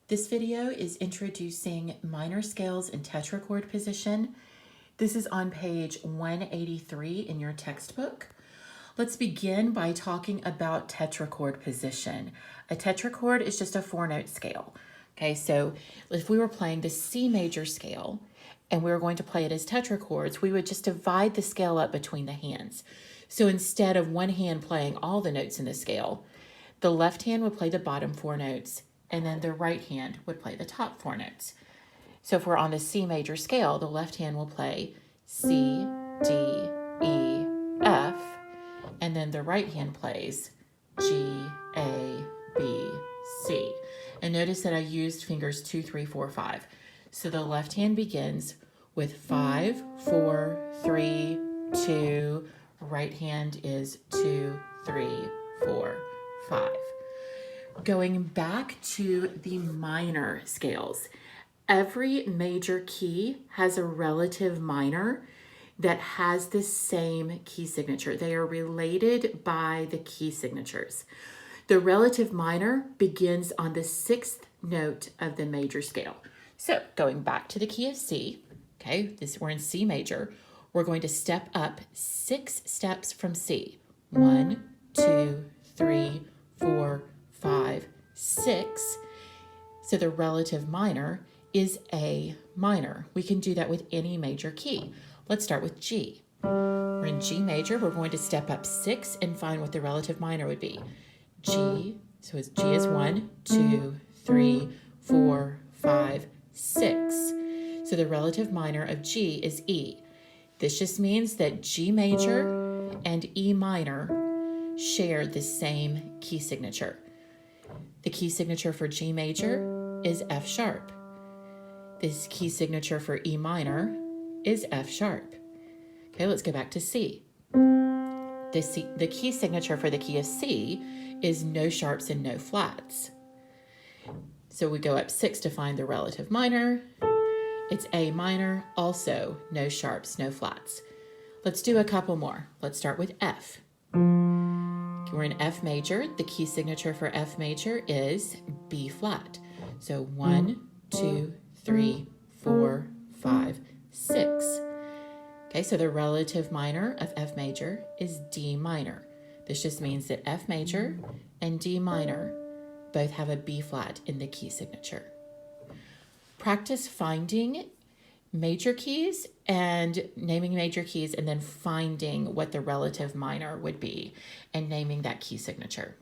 This video is introducing minor scales in tetrachord position. This is on page 183 in your textbook. Let's begin by talking about tetrachord position. A tetrachord is just a 4-note scale. Okay, so if we were playing the C major scale and we were going to play it as tetrachords, we would just divide the scale up between the hands. So instead of one hand playing all the notes in the scale, the left hand would play the bottom 4 notes, and then the right hand would play the top 4 notes. So if we're on the C major scale, the left hand will play C, D, E, F, and then the right hand plays G, A, B, C. And notice that I used fingers 2, 3, 4, 5. So the left hand begins with 5, 4, 3, 2. Right hand is 2, 3, 4, 5. Going back to the minor scales, every major key has a relative minor that has the same key signature. They are related by the key signatures. The relative minor begins on the 6th note of the major scale. So going back to the key of C, okay, we're in C major, we're going to step up 6 steps from C. 1, 2, 3, 4, 5, 6. So the relative minor is A minor. We can do that with any major key. Let's start with G. We're in G major. We're going to step up 6 and find what the relative minor would be. G, so G is 1, 2, 3, 4, 5, 6. So the relative minor of G is E. This just means that G major and E minor share the same key signature. The key signature for G major is F sharp. This key signature for E minor is F sharp. Okay, let's go back to C. The key signature for the key of C is no sharps and no flats. So we go up 6 to find the relative minor. It's A minor, also no sharps, no flats. Let's do a couple more. Let's start with F. We're in F major. The key signature for F major is B flat. So 1, 2, 3, 4, 5, 6. Okay, so the relative minor of F major is D minor. This just means that F major and D minor both have a B flat in the key signature. Practice finding major keys and naming major keys and then finding what the relative minor would be and naming that key signature.